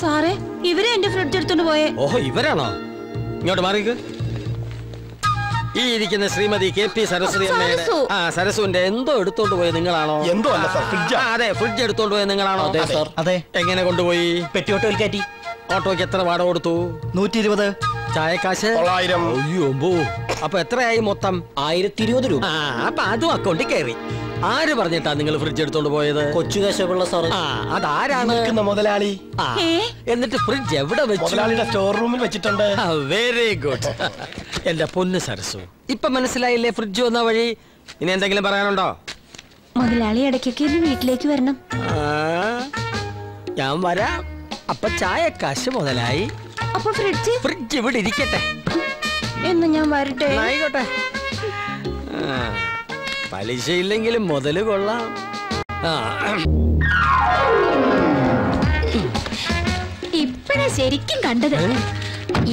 സാറേ, ഇവരെ എന്റെ ഫ്രിഡ്ജ് എടുത്തോണ്ട് പോയേ. ഓഹോ, ഇവരാണോ? ഇങ്ങോട്ട് മാറിക്ക്. ഈ ഇരിക്കുന്ന ശ്രീമതി KP സരസ്വതി അമ്മയുടെ സരസുവിന്റെ എന്തോ എടുത്തോണ്ട് പോയത് നിങ്ങളാണോ? എന്തോ അല്ല സാർ, ഫ്രിഡ്ജ്. അതെ, ഫ്രിഡ്ജ് എടുത്തോണ്ട് പോയത് നിങ്ങളാണോ? അതെ സാർ. അതെ. എങ്ങനെ കൊണ്ടുപോയി? പെട്ടി ഓട്ടോയിൽ കയറ്റി. ഓട്ടോക്ക് എത്ര വാടക കൊടുത്തു? 120. ചായക്കാശ് 900. അയ്യോ, അപ്പൊ എത്രയായി മൊത്തം? 1020 രൂപ. അപ്പൊ അതും അക്കൗണ്ടിൽ കയറി. ആര് പറഞ്ഞിട്ടാ നിങ്ങൾ ഫ്രിഡ്ജ് എടുത്തോണ്ട് പോയത്? കൊച്ചുകേശവുള്ള സാർ. അതാരാണ്? മുതലാളി. എന്നിട്ട് ഫ്രിഡ്ജ് എവിടെ വെച്ചു? മുതലാളിയുടെ സ്റ്റോർ റൂമിൽ വെച്ചിട്ടുണ്ട്. Very good. എന്റെ പൊന്ന് സരസു, ഇപ്പൊ മനസ്സിലായില്ലേ ഫ്രിഡ്ജ് വന്ന വഴി? ഇനി എന്തെങ്കിലും പറയാനുണ്ടോ? മുതലാളി ഇടയ്ക്കൊക്കെ വീട്ടിലേക്ക് വരണം. ഞാൻ വരാം. അപ്പൊ ചായക്കാശ് മുതലായി. അപ്പൊ ഫ്രിഡ്ജ് ഇവിടെ ഇരിക്കട്ടെ. എന്ന് ഞാൻ വരട്ടെ. ആയിക്കോട്ടെ. പലിശയില്ലെങ്കിലും മുതല് കൊള്ളാം. ഇപ്പഴാ ശരിക്കും കണ്ടത്.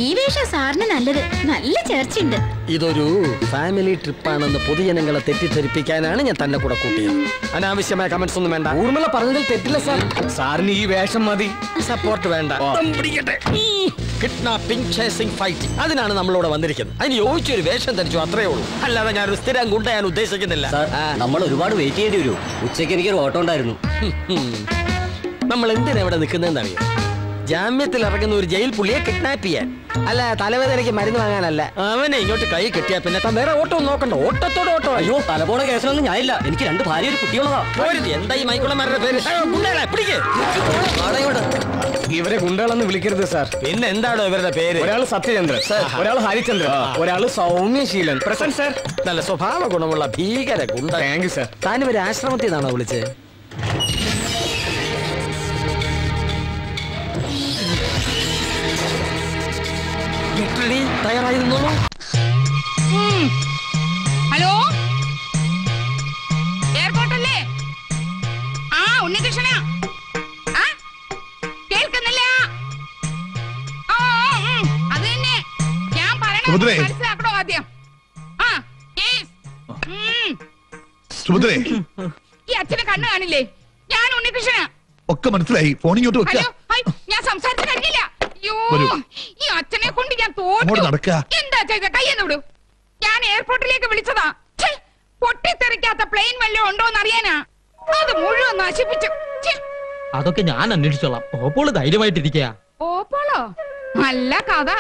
ഈ വേഷം സാറിന് നല്ലത്. നല്ല ചേർച്ചയുണ്ട്. ഇതൊരു ഫാമിലി ട്രിപ്പാണെന്ന് പൊതുജനങ്ങളെ തെറ്റിദ്ധരിപ്പിക്കാനാണ് ഞാൻ തന്നെ കൂടെ കൂട്ടിയത്. അനാവശ്യമായ കമന്റ്സ് ഒന്നും വേണ്ട. ഊർമിള പറഞ്ഞതിൽ തെറ്റില്ല സാർ. സാറിന് ഈ വേഷം മതി. സപ്പോർട്ട് വേണ്ട. കിഡ്നാപ്പിംഗ്, ചേസിംഗ്, ഫൈറ്റിംഗ്, അതിനാണ് നമ്മളിവിടെ വന്നിരിക്കുന്നത്. അതിന് യോജിച്ചൊരു വേഷം ധരിച്ചു, അത്രേ ഉള്ളൂ. അല്ലാതെ ഞാനൊരു സ്ഥിരം ഗുണ്ട ഞാൻ ഉദ്ദേശിക്കുന്നില്ല. നമ്മൾ ഒരുപാട് വെയിറ്റ് ചെയ്യേണ്ടി വരും. ഉച്ചയ്ക്ക് എനിക്കൊരു ഓട്ടം ഉണ്ടായിരുന്നു. നമ്മൾ എന്തിനാ ഇവിടെ നിൽക്കുന്നതെന്ന് അറിയാം? ജാമ്യത്തിൽ ഇറങ്ങുന്ന ഒരു ജയിൽ പുള്ളിയെ കിഡ്നാപ്പ് ചെയ്യാൻ, അല്ല തലവേദനയ്ക്ക് മരുന്ന് വാങ്ങാനല്ല. അവനെ ഇങ്ങോട്ട് കൈ കെട്ടിയാ പിന്നെ താൻ വേറെ ഓട്ടോ നോക്കണ്ട. ഓട്ടത്തോടെ ഓട്ടോ. അയ്യോ, തലപോണ കേസിലൊന്നും ഞാനില്ല. എനിക്ക് 2 ഭാര്യ, ഒരു കുട്ടിയുള്ളതാ. എന്താ ഈ മൈക്കുളന്മാരുടെ പേര്? ഇവരെ ഗുണ്ടകളെന്ന് വിളിക്കരുത് സാർ. പിന്നെ എന്താണോ ഇവരുടെ പേര്? ഒരാൾ സത്യചന്ദ്രൻ, ഒരാൾ ഹരിചന്ദ്രൻ, ഒരാൾ സൗമ്യശീലൻ. Present sir. നല്ല സ്വഭാവ ഗുണമുള്ള ഭീകര ഗുണ്ട. Thank you sir. താൻ ഇവര് ആശ്രമത്തിൽ നിന്നാണോ വിളിച്ചത്? തയ്യാറായിരുന്നോളൂ. ഹലോ, എയർപോർട്ടല്ലേ? ഉണ്ണികൃഷ്ണനാ? കേൾക്കുന്നില്ല? അത് തന്നെ ഞാൻ പറയണത് മനസ്സിലാക്കണോ ആദ്യം? ഈ അച്ഛനെ കണ്ണു കാണില്ലേ? ഞാൻ ഉണ്ണികൃഷ്ണനാ. ഒക്കെ മനസ്സിലായി. ഫോണിങ്ങോട്ട് വെക്ക. ഞാൻ സംസാരിച്ചു കഴിഞ്ഞില്ല. ഈ അച്ഛനെ കൊണ്ട് ഞാൻ തോറ്റു. എന്താ ചെയ്ത? കയ്യെന്ന് വിടൂ. ഞാൻ എയർപോർട്ടിലേക്ക് വിളിച്ചതാ. പൊട്ടിത്തെറിക്കാത്ത പ്ലെയിൻ വല്ലതും ഉണ്ടോന്ന് അറിയാനാ. അത് മുഴുവൻ നശിപ്പിച്ചു. അതൊക്കെ ഞാൻ അന്വേഷിച്ചോളാം. ഓപ്പോള് ധൈര്യമായിട്ടിരിക്കുക. ഓപ്പോളോ? നല്ല കഥ.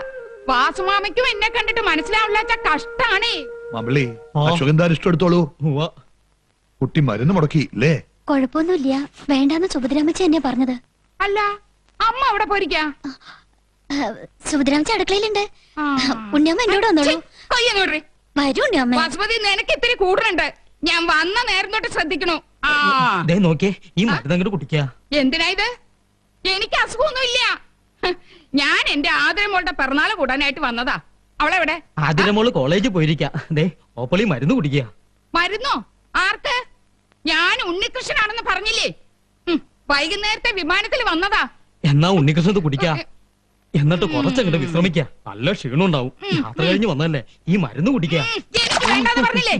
വാസുമാമയ്ക്കും എന്നെ കണ്ടിട്ട് മനസ്സിലാവില്ല. കഷ്ടാണേ. മമ്പിളി, അശോകന്താൻ ഇഷ്ടമെടുത്തോളൂ. കുട്ടി മരുന്ന് മുടക്കി അല്ലേ? കുഴപ്പമൊന്നുമില്ല, വേണ്ടാന്ന് സുഭദ്രാമച്ചി എന്നെ പറഞ്ഞത്. അല്ല, അമ്മ അവിടെ പോയിരിക്കാ? സുഭദ്രാമച്ചി അടുക്കളയിലുണ്ട്. ഉണ്ണിയമ്മ എന്നോട് വന്നോളൂ. വരൂ ഉണ്ണിയമ്മ. വാസുമതി, നിനക്ക് ഇത്തിരി കൂടുതലുണ്ട്. ഞാൻ വന്ന നേരം തൊട്ട് ശ്രദ്ധിക്കണു. നോക്കിയേ, ഈ മരുന്നങ്ങോട്ട് കുടിക്കുക. എന്തിനാ ഇത്? എനിക്ക് അസുഖമൊന്നുമില്ല. ഞാൻ എന്റെ ആദരമോളുടെ പിറന്നാള് കൂടാനായിട്ട് വന്നതാ. അവളെവിടെ? ആതിരമോള് കോളേജിൽ പോയിരിക്കാ. ഓപ്പളി മരുന്ന് കുടിക്കുക. മരുന്നോ? ആർക്ക്? ഞാൻ ഉണ്ണികൃഷ്ണനാണെന്ന് പറഞ്ഞില്ലേ? വൈകുന്നേരത്തെ വിമാനത്തിൽ വന്നതാ. എന്നാ ഉണ്ണികൃഷ്ണത് കുടിക്കാ. എന്നിട്ട് കുറച്ചങ്ങോട്ട് വിശ്രമിക്ക. നല്ല ക്ഷീണം ഉണ്ടാവും. യാത്ര കഴിഞ്ഞ് വന്നല്ലേ, ഈ മരുന്ന് കുടിക്കുക. പറഞ്ഞില്ലേ?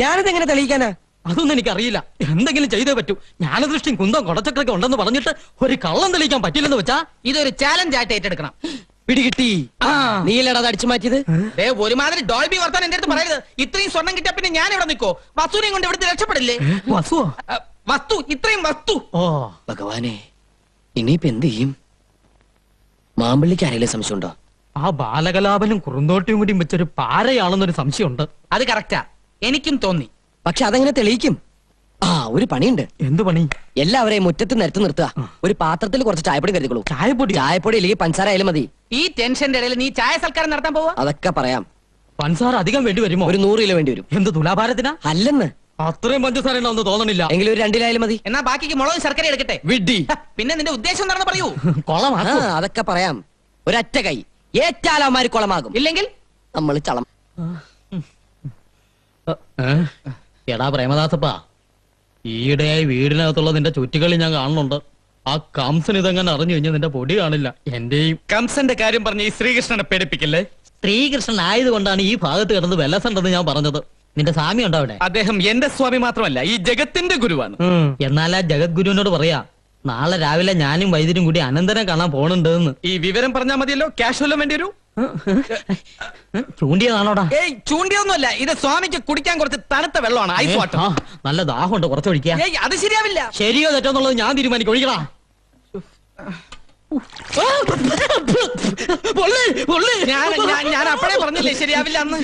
ഞാനിതെങ്ങനെ തെളിയിക്കാനാ? അതൊന്നും എനിക്കറിയില്ല. എന്തെങ്കിലും ചെയ്തേ പറ്റൂ. ജ്ഞാനദൃഷ്ടിയും കുന്തം കൊടച്ചക്രൊക്കെ ഉണ്ടെന്ന് പറഞ്ഞിട്ട് ഒരു കള്ളം തെളിയിക്കാൻ പറ്റില്ലെന്ന് വെച്ചാ ഇതൊരു ചാലഞ്ച് ആയിട്ട് ഏറ്റെടുക്കണം. പിടികിട്ടി. നീലടാ അടിച്ചു മാറ്റിയത്. ഒരുമാതിരി ഡോൾബി വർത്താൻ എന്റെ അടുത്ത് പറയരുത്. ഇത്രയും സ്വർണം കിട്ടിയ പിന്നെ ഞാൻ ഇവിടെ നിൽക്കോ? വസ്തുവിനെയും കൊണ്ട് ഇവിടുത്തെ രക്ഷപ്പെടില്ലേ? വസ്തു, ഇത്രയും വസ്തു. ഓ ഭഗവാനെ, ഇനിയിപ്പോ എന്ത് ചെയ്യും? മാമ്പള്ളിക്ക് ആരെങ്കിലും സംശയമുണ്ടോ? ആ ബാലകലാപനും കുറുന്തോട്ടിയും കൂടി വെച്ചൊരു പാരയാണെന്നൊരു സംശയമുണ്ട്. അത് കറക്റ്റാ, എനിക്കും തോന്നി. പക്ഷെ അതെങ്ങനെ തെളിയിക്കും? ഒരു പണിയുണ്ട്. എന്ത് പണി? എല്ലാവരെയും മുറ്റത്ത് നിരത്തി നിർത്തുക. ഒരു പാത്രത്തിൽ കുറച്ച് ചായപ്പൊടി കരുതിക്കോളൂ. ചായപ്പൊടി ഇല്ലെങ്കിൽ പഞ്ചസാര ആയാലും മതി. ഈ ടെൻഷന്റെ ഇടയിൽ നീ ചായ സൽക്കാരം നടത്താൻ പോവാ? അതൊക്കെ പറയാം. പഞ്ചസാര അധികം വേണ്ടി വരുമോ? ഒരു 100 കിലോ വേണ്ടി വരും. എന്ത് തുലാഭാരത്തിനാ? അല്ലെന്ന്. അത്രയും പഞ്ചസാര ഉണ്ടോന്ന് തോന്നണില്ല. എങ്കിലും ഒരു 2 കിലോ ആയാലും മതി. എന്നാ ബാക്കിക്ക് മുളകും ശർക്കര എടുക്കട്ടെ. വിഡ്ഢി. പിന്നെ നിന്റെ ഉദ്ദേശം എന്താണെന്ന് പറയൂ. അതൊക്കെ പറയാം. ഒരൊറ്റ കൈ ഏറ്റാലമാര് കുളമാകും. ഇല്ലെങ്കിൽ നമ്മൾ ചളം. എടാ പ്രേമദാസപ്പാ, ഈയിടെയായി വീടിനകത്തുള്ള നിന്റെ ചുറ്റുകളി ഞാൻ കാണുന്നുണ്ട്. ആ കംസൻ ഇതെങ്ങനെ അറിഞ്ഞു കഴിഞ്ഞാൽ നിന്റെ പൊടി കാണില്ല. എന്റെയും കംസന്റെ കാര്യം പറഞ്ഞ് ഈ ശ്രീകൃഷ്ണനെ പേടിപ്പിക്കില്ലേ? ശ്രീകൃഷ്ണൻ ആയതുകൊണ്ടാണ് ഈ ഭാഗത്ത് കിടന്ന് വെല്ലസുണ്ടെന്ന് ഞാൻ പറഞ്ഞത്. നിന്റെ സ്വാമി ഉണ്ടോ അവിടെ? അദ്ദേഹം എന്റെ സ്വാമി മാത്രമല്ല, ഈ ജഗത്തിന്റെ ഗുരുവാണ്. എന്നാൽ ആ ജഗദ്ഗുരുവിനോട് പറയാ, നാളെ രാവിലെ ഞാനും വൈദ്യരും കൂടി അനന്തരം കാണാൻ പോണുണ്ടെന്ന്. ഈ വിവരം പറഞ്ഞാൽ മതിയല്ലോ. ക്യാഷ് വല്ലതും വേണ്ടി വരൂ? ചൂണ്ടിയതാണോടാ? ഏയ് ചൂണ്ടിയൊന്നുമല്ല, ഇത് സ്വാമിക്ക് കുടിക്കാൻ കുറച്ച് തണുത്ത വെള്ളമാണ്, ഐസ് വാട്ടർ. നല്ല ദാഹമുണ്ട്, കുറച്ചൊഴിക്കാം. ഏയ് അത് ശരിയാവില്ല. ശരിയോ തെറ്റോ എന്നുള്ളത് ഞാൻ തീരുമാനിക്കും. ഒഴിക്കടാ. ഞാൻ അപ്പഴേ പറഞ്ഞില്ലേ ശരിയാവില്ല എന്ന്.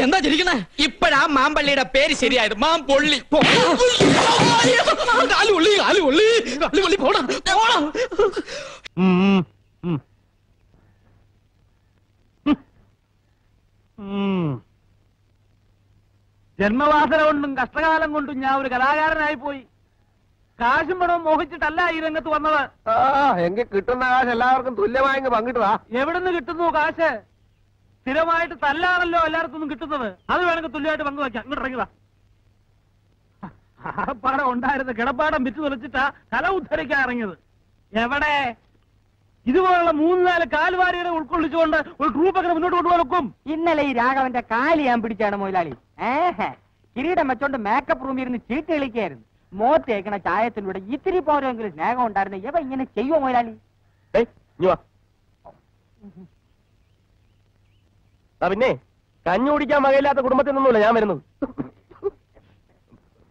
എന്താ ചിരിക്കണേ? ഇപ്പഴാ മാമ്പള്ളിയുടെ പേര് ശരിയായത്, മാമ്പൊള്ളി. ജന്മവാസന കൊണ്ടും കഷ്ടകാലം കൊണ്ടും ഞാൻ ഒരു കലാകാരനായി പോയി. കാശും പണവും മോഹിച്ചിട്ടല്ല ഈ രംഗത്ത് വന്നത്. എങ്കിൽ കിട്ടുന്ന കാശ് എല്ലാവർക്കും തുല്യമായി പങ്കിട്ടതാ. എവിടുന്ന് കിട്ടുന്നു കാശ്? സ്ഥിരമായിട്ട് തല്ലാണല്ലോ എല്ലാവർക്കും കിട്ടുന്നത്. അത് വേണമെങ്കിൽ തുല്യമായിട്ട് പങ്കുവയ്ക്കാം. ഇങ്ങോട്ട് ഇറങ്ങിയതാ. ആപ്പാടം ഉണ്ടായിരുന്ന കിടപ്പാടം വിറ്റ് തുലച്ചിട്ടാ കല ഉദ്ധരിക്കാൻ ഇറങ്ങിയത്. എവിടെ ഇതുപോലുള്ള 3-4 കാൽവാരികളെ ഉൾക്കൊള്ളിച്ചുകൊണ്ട് ഒരു ട്രൂപ്പ് അങ്ങനെ മുന്നോട്ട് കൊണ്ടുപോകാൻ നോക്കും? ഇന്നലെ ഈ രാഘവന്റെ കാല് ഞാൻ പിടിച്ചാണ് മൊയിലാളി. കിരീടം വെച്ചോണ്ട് മേക്കപ്പ് റൂമിൽ ഇരുന്ന് ചീട്ട് കളിക്കായിരുന്നു. മോത്ത് തേക്കണ ചായത്തിലൂടെ ഇത്തിരി പോരെങ്കിലും സ്നേഹം ഉണ്ടായിരുന്നു. ഇവ ഇങ്ങനെ ചെയ്യുമോ മൊയിലാളി? പിന്നെ കഞ്ഞി കുടിക്കാൻ വകയില്ലാത്ത കുടുംബത്തിൽ നിന്നല്ല ഞാൻ വരുന്നത്.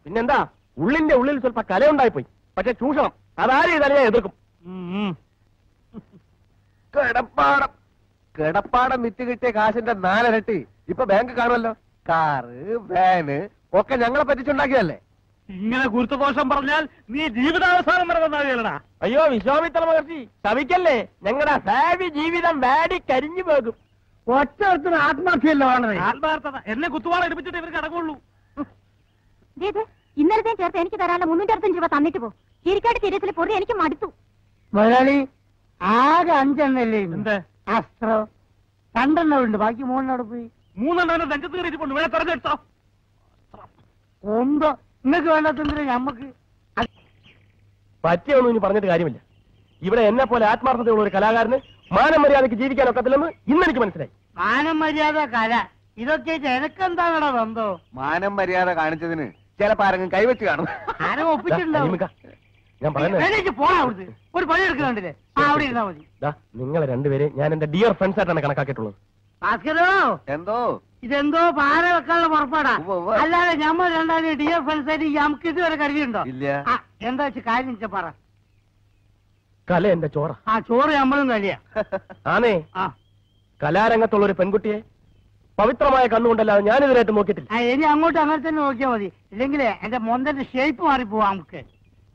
പിന്നെന്താ, ഉള്ളിന്റെ ഉള്ളിൽ സ്വല്പ കലയുണ്ടായിപ്പോയി. പക്ഷെ ചൂഷണം അതാരും ഇതല്ല ഞാൻ എതിർക്കും. കിടപ്പാടം വിറ്റ് കിട്ടിയ കാശിന്റെ 4 ഇരട്ടി ഇപ്പൊ ബാങ്ക് കാണുമല്ലോ. കാറ്, വാന് ഒക്കെ ഞങ്ങളെ പറ്റിച്ചുണ്ടാക്കിയതല്ലേ. ഇങ്ങനെ ഗുരുത്വദോഷം പറഞ്ഞാൽ നീ ജീവിതാവസാനം വരെ വന്നാകലടാ. അയ്യോ വിശ്വാമിത്ര മഹർഷി, ശവിക്കല്ലേ. ഞങ്ങളുടെ ഭാവി ജീവിതം വാടി കരിഞ്ഞു പോകും. ഒറ്റത്തിന് ആത്മാർത്ഥയല്ലോ ആണത്. ആത്മാർത്ഥത എന്നെ കുത്തുവാള എടുപ്പിച്ചിട്ട് ഇവർക്ക് അടങ്ങുള്ളൂ. ഇന്നലത്തെ ചേർത്ത് എനിക്ക് തരാനുള്ള 365 രൂപ തന്നിട്ട് പോ. ചിരിക്കാട്ട് തിരച്ചിൽ പൊറി എനിക്ക് മടുത്തു. മൊയിലാളി ആകെ 5 എണ്ണല്ലേ? എന്ത് അസ്ത്രം 2 എണ്ണം ഉണ്ട്, ബാക്കി 3 എണ്ണം പോയി. 3 എണ്ണം രംഗത്ത് കയറിയിട്ടുണ്ട്. വേണേ തെരഞ്ഞെടുത്തോ. ഒന്തോ നിങ്ങൾക്ക് വേണ്ടാത്തെന്തിനാ ഞമ്മക്ക് പറ്റിയൊന്നും ഇനി പറഞ്ഞിട്ട് കാര്യമില്ല. ഇവിടെ എന്നെ പോലെ ആത്മാർത്ഥതയുള്ള ഒരു കലാകാരന് മാനം മര്യാദയ്ക്ക് ജീവിക്കാൻ ഒക്കത്തില്ലെന്ന് ഇന്നെനിക്ക് മനസ്സിലായി. മാനം മര്യാദ കല ഇതൊക്കെ എനക്കെന്താണോ ബന്ധോ? മാനം മര്യാദ കാണിച്ചതിന് ചിലപ്പോ ആരെങ്കിലും കൈവച്ച് കാണും. ആരും ഒപ്പിച്ചിട്ടുണ്ടാവും. ഞാൻ പറയുന്നത് പോണ അവിടുന്ന് ഒരു പണി എടുക്കുന്നുണ്ടല്ലേ, അവിടെ ഇരുന്നാ മതി. നിങ്ങളെ രണ്ടുപേരെ ഞാൻ എന്റെ ഡിയർ ഫ്രണ്ട്സ് ആയിട്ടാണ് കണക്കാക്കിയിട്ടുള്ളത്. ഭാസ്കരോ, എന്തോ ഇതെന്തോ പാര വെക്കാനുള്ള പുറപ്പാടാ. അല്ലാതെ ഞമ്മ രണ്ടാലും ഡിയർ ഫ്രണ്ട്സ് ആയിട്ട് നമുക്ക് ഇതുവരെ കരുതിയുണ്ടോ? ഇല്ല. എന്താ വെച്ച് കാര്യം പറ. കല എന്റെ ചോറ. ആ ചോറ് നമ്മളും കഴിയാ. ആണേ, കലാരംഗത്തുള്ള ഒരു പെൺകുട്ടിയെ പവിത്രമായ കണ്ണുകൊണ്ടല്ലാതെ ഞാനിതിനായിട്ട് നോക്കിയിട്ടില്ല. ഇനി അങ്ങോട്ട് അങ്ങനെ തന്നെ നോക്കിയാൽ മതി. ഇല്ലെങ്കിലേ എന്റെ മൊന്തന്റെ ഷേപ്പ് മാറിപ്പോവാ. നമുക്ക്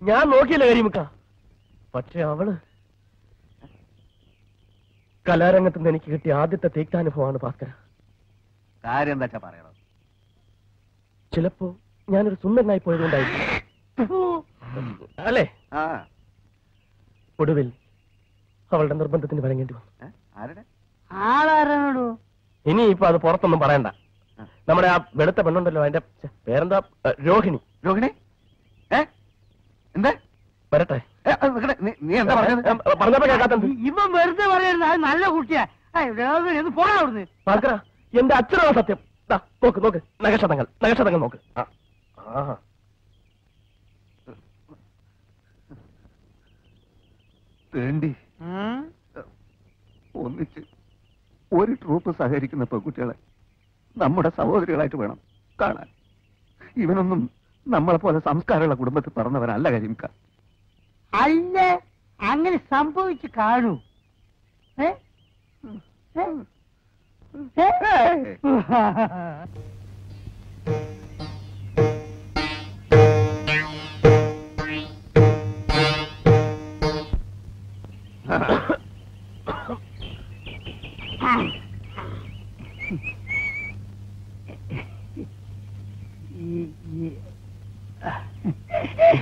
ഞാൻ നോക്കിയില്ല കരിമുക്ക. പക്ഷെ അവള് കലാരംഗത്ത് നിന്ന് എനിക്ക് കിട്ടിയ ആദ്യത്തെ തീക്താനുഭവമാണ് ഭാസ്കര. കാര്യം എന്താ പറയണം? ചിലപ്പോ ഞാനൊരു സുന്ദരനായി പോയതുകൊണ്ടായിരിക്കും അല്ലേ? ഒടുവിൽ അവളുടെ നിർബന്ധത്തിന് വരങ്ങേണ്ടി വന്നു. ആളാരോടു ഇനി ഇപ്പൊ അത് പുറത്തൊന്നും പറയണ്ട. നമ്മുടെ ആ വെളുത്ത പെണ്ണുണ്ടല്ലോ, അതിന്റെ പേരെന്താ? രോഹിണി. രോഹിണി എന്താ? വരട്ടെ. നീ എന്താ പറഞ്ഞപ്പോ കേൾക്കാത്ത ഇവൻ വെറുതെ പറയരുത്. അത് നല്ല കുട്ടിയാ. പോടാ അവിടുന്ന്. ഭാസ്കര, എന്റെ അച്ഛനാണ് സത്യം. നോക്ക് നോക്ക്, നഗക്ഷതങ്ങൾ നോക്ക്. വേണ്ടി ഒന്നിച്ച് ഒരു ട്രൂപ്പ് സഹകരിക്കുന്ന പെൺകുട്ടികളെ നമ്മുടെ സഹോദരികളായിട്ട് വേണം കാണാൻ. ഇവനൊന്നും നമ്മളെ പോലെ സംസ്കാരമുള്ള കുടുംബത്തിൽ പറഞ്ഞവനല്ല കരിമിക്ക. അല്ല, അങ്ങനെ സംഭവിച്ചു കാണൂ.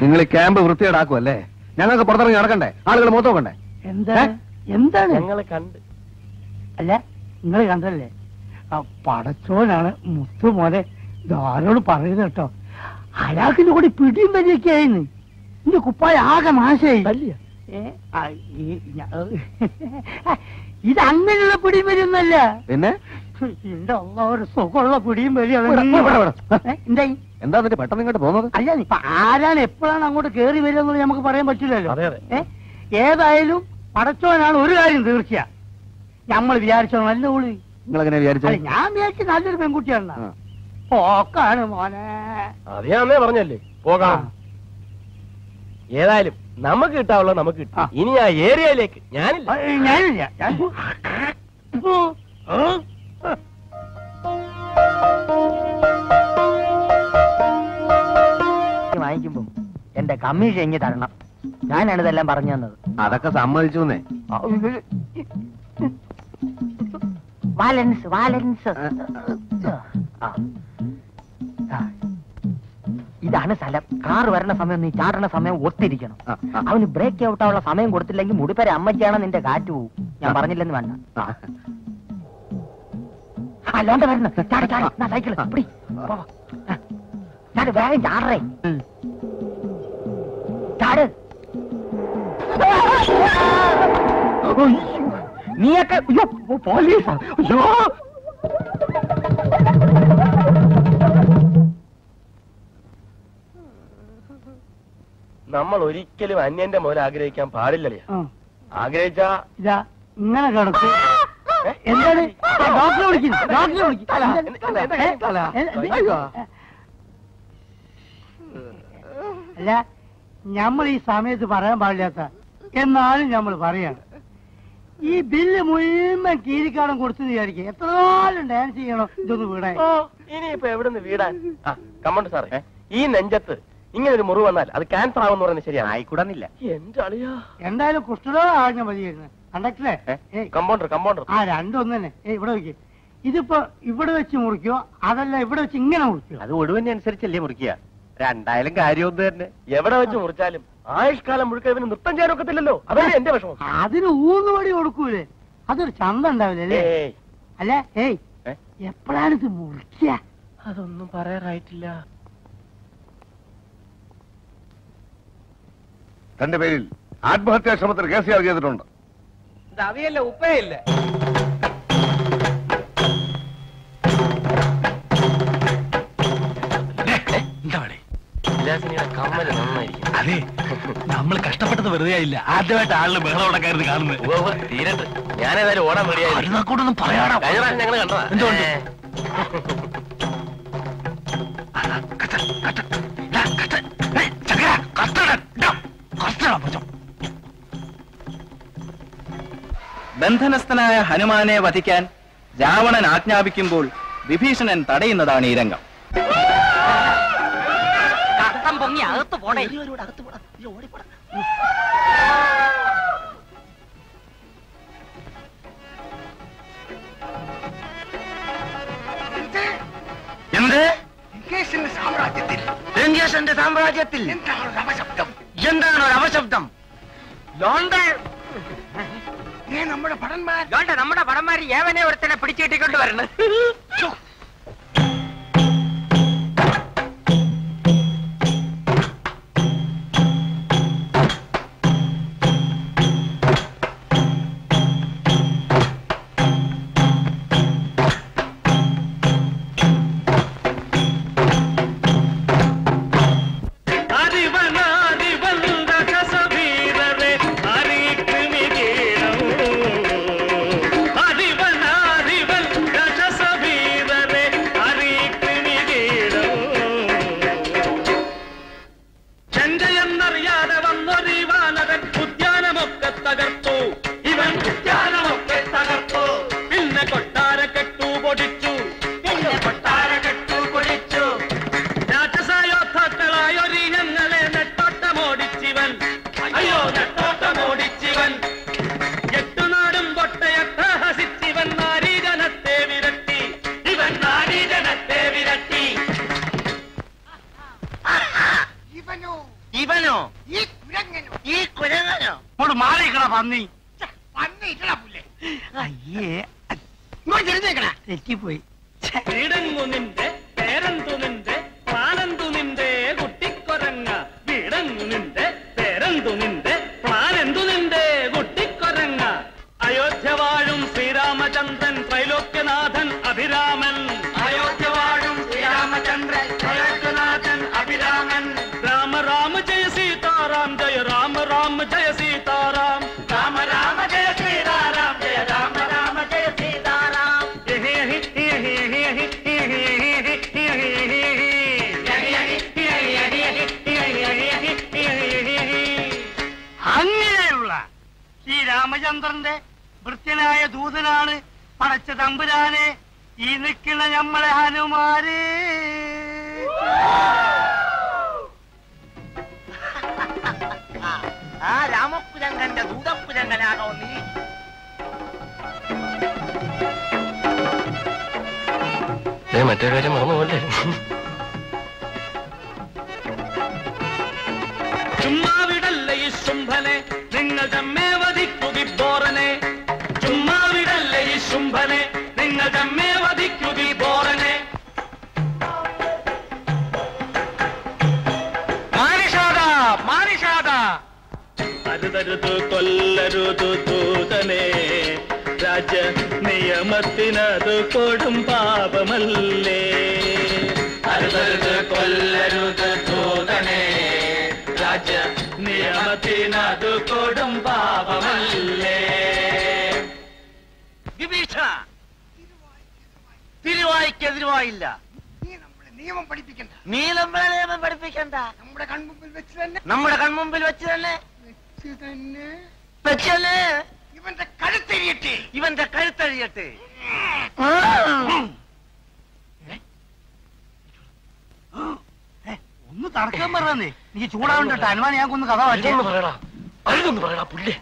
നിങ്ങൾ ഈ ക്യാമ്പ് വൃത്തിയേടാക്കുമല്ലേ? ഞങ്ങൾക്ക് പുറത്തിറങ്ങി നടക്കണ്ടേ? ആളുകൾ മൊത്തം നോക്കണ്ടേ? എന്താണ് ഞങ്ങളെ കണ്ട്? അല്ല, നിങ്ങൾ കണ്ടല്ലേ? പടച്ചോനാണ് മുത്തു മോനെ. ഇതാരോട് പറയുന്നത് കേട്ടോ. അയാൾക്കിന്റെ കൂടി പിടിയും വലിയൊക്കെ ആയിരുന്നു. എന്റെ കുപ്പായ ആകെ നാശമായി. ഇത് അങ്ങനെയുള്ള പിടിയും വലിയൊന്നല്ല. പിന്നെ എന്റെ ഒരു സുഖമുള്ള പിടിയും വലിയാണ്. എന്തായി എന്താ എന്നിട്ട് പെട്ടെന്ന് ഇങ്ങോട്ട് പോകുന്നത്? അല്ല ഇപ്പൊ ആരാണ് എപ്പോഴാണ് അങ്ങോട്ട് കയറി വരിക എന്നുള്ളത് നമുക്ക് പറയാൻ പറ്റില്ലല്ലോ. ഏതായാലും പടച്ചോനാണ് ഒരു കാര്യം തീർച്ചയാ. നമ്മൾ വിചാരിച്ചോ നല്ല ഊളി. നിങ്ങളെങ്ങനെ വിചാരിച്ചു? ഞാൻ വിചാരിച്ചു നല്ലൊരു പെൺകുട്ടിയാണ്. പോക്കാണ് മോനെ. അത് ഞാൻ അന്നേ പറഞ്ഞല്ലേ പോകാം. ഏതായാലും നമുക്ക് കിട്ടാവുള്ള നമുക്ക് കിട്ടും. ഇനി ആ ഏരിയയിലേക്ക് ഞാനില്ല. വാങ്ങിക്കുമ്പോ എന്റെ കമ്മീഷൻ എങ്ങി തരണം. ഞാനാണ് ഇതെല്ലാം പറഞ്ഞു തന്നത്. അതൊക്കെ സമ്മതിച്ചു. വാലൻസ് വാലൻസ്. ഇതാണ് സ്ഥലം. കാർ വരണ സമയം നീ ചാടണ സമയം ഒത്തിരിക്കണം. അവന് ബ്രേക്ക് ഔട്ട് ആവുള്ള സമയം കൊടുത്തില്ലെങ്കിൽ മുടിപ്പര അമ്മയ്ക്കാണ് നിന്റെ കാറ്റ് പോവും. ഞാൻ പറഞ്ഞില്ലെന്ന് വേണ്ട. അല്ലാണ്ട് വരണം. ചാട് ചാട്. സൈക്കിള് പിടി. ചാട് വേഗം ചാടറേ. ചാട്. നീയൊക്കെ പോലീസ്. അയ്യോ നമ്മൾ ഒരിക്കലും അന്യന്റെ മുതൽ ആഗ്രഹിക്കാൻ പാടില്ലല്ലേ. ആഗ്രഹിച്ചാ ഇതാ ഇങ്ങനെ കിടക്കും. എന്താണ് ഡോക്ടറെ വിളിക്കുന്നു? ഡോക്ടറെ വിളിക്കും. അല്ല നമ്മൾ ഈ സമയത്ത് പറയാൻ പാടില്ലാത്ത എന്നാലും നമ്മൾ പറയാണ്. ഈ ബില്ല് മുഴുവൻ കീരിക്കാടം കൊടുത്തെന്ന് വിചാരിക്കും. എത്ര നാളും ഡാൻസ് ചെയ്യണം ഇതൊന്ന് വീടാൻ. ഇനിയിപ്പോ എവിടുന്ന് വീടാൻ? കമണ്ട് സാറേ, ഈ നെഞ്ചത്ത് ഇങ്ങനെ ഒരു മുറിവ് വന്നാൽ അത് ക്യാൻസർ ആവുമെന്ന് പറയുന്നത് ശരിയാണ്. ആയിക്കൂടാന്നില്ല. എന്റെ അളിയാ എന്തായാലും കുഷ്ഠരോഗം ആഞ്ഞ മതിയായിരുന്നു. കണ്ടക്ടറെ കമ്പൗണ്ടർ കമ്പൗണ്ടർ ആ രണ്ടും തന്നെ. ഇവിടെ വെക്ക്. ഇതിപ്പോ ഇവിടെ വെച്ച് മുറിക്കോ അതല്ല ഇവിടെ വെച്ച് ഇങ്ങനെ മുറിക്കോ? അത് ഒടുവിനെ അനുസരിച്ചല്ലേ മുറിക്കുക. രണ്ടായാലും കാര്യമൊന്നും തന്നെ. എവിടെ വെച്ച് മുറിച്ചാലും ആയുഷ്കാലം മുഴുക്ക ഇവന് നൃത്തം ചെയ്യാൻ ഒക്കത്തില്ലല്ലോ. അതാണ് എന്റെ വിഷമം. അതിന് ഊന്നുപടി കൊടുക്കൂലേ? അതൊരു ചന്തം ഉണ്ടാവില്ലേ? അല്ല ഏയ് എപ്പോഴാണ് ഇത് മുറിക്കുക? അതൊന്നും പറയാറായിട്ടില്ല. തന്റെ പേരിൽ ആത്മഹത്യാ ശ്രമത്തിന് കേസ് ചാർജ് ചെയ്തിട്ടുണ്ട്. അവിയല്ല ഉപ്പയില്ല. കമ്മല് നന്നായിരിക്കും. അതെ, നമ്മൾ കഷ്ടപ്പെട്ടത് വെറുതെ ആയില്ല. ആദ്യമായിട്ട് ആളിന് ബഹളം ഉണ്ടാക്കായിരുന്നു കാണുന്നത്. തീരട്ട് ഞാനേതായാലും ഓടാൻ റെഡിയായിട്ടൊന്നും പറയാടാ. കഴിഞ്ഞ പ്രാവശ്യം ഞങ്ങൾ കണ്ടതാ. എന്തുകൊണ്ട്? ബന്ധനസ്ഥനായ ഹനുമാനെ വധിക്കാൻ രാവണൻ ആജ്ഞാപിക്കുമ്പോൾ വിഭീഷണൻ തടയുന്നതാണ് ഈ രംഗം. പൊങ്ങി അകത്ത് പോണേ. എന്ത്? ലങ്കേശന്റെ സാമ്രാജ്യത്തിൽ എന്താണ് ഒരു അപശബ്ദം? നമ്മുടെ പടന്മാര് ഏവനെ ഒരുത്തനെ പിടിച്ചിട്ടിക്കൊണ്ട് വരണം. തെറ്റിപ്പോയി. അയോധ്യ വാഴും ശ്രീരാമചന്ദ്രൻ ത്രൈലോക്യനാഥൻ അഭിരാമൻ. അയോധ്യ വാഴും ശ്രീരാമചന്ദ്രൻ ത്രൈലോക്യനാഥൻ ഈ രാമചന്ദ്രന്റെ വൃത്യനായ ദൂതനാണ് പടച്ച തമ്പുരാനെ ഈ നിൽക്കുന്ന നമ്മളെ ഹനുമാര്. ആ രാമപുരങ്കന്റെ ദൂതപുരങ്കനാണോ നീ? മറ്റേ കാര്യം മറന്നുപോലെ. ചുമ്മാവിടല്ല ഈ ശുംഭനെ നിങ്ങൾ തമ്മേ വധിക്കുകി ബോറനെ. ചുമ്മാവിടല്ല ഈ ശുംഭനെ നിങ്ങൾ തമ്മേ വധിക്കുകി ബോറനെ. മാനിഷാദ മാനിഷാദ അരുതരുത് കൊല്ലരുത് ദൂതനെ. രാജ്യ നിയമത്തിനത് കൊടും പാപമല്ലേ. അരുതരുത് കൊല്ലരുത് ദൂതനെ. രാജ്യ നിയമത്തിനത് കൊടും പാപമല്ലേ. വിഭീഷണ, തിരുവായിക്കെതിരുവായില്ല. നിയമം പഠിപ്പിക്കണ്ട. നീ നമ്മളെ നിയമം പഠിപ്പിക്കണ്ട. നമ്മുടെ കൺമുമ്പിൽ വെച്ച് തന്നെ ഇവന്റെ കഴുത്തഴിയട്ടെ. ഒന്ന് തടക്കാൻ പറഞ്ഞേ. നീ ചൂടാവണ്ടോ? അനുമാനം ഞാൻ കൊന്ന് കഥ വായിച്ചു. അതൊന്ന് പറയടാ പുല്ലേ.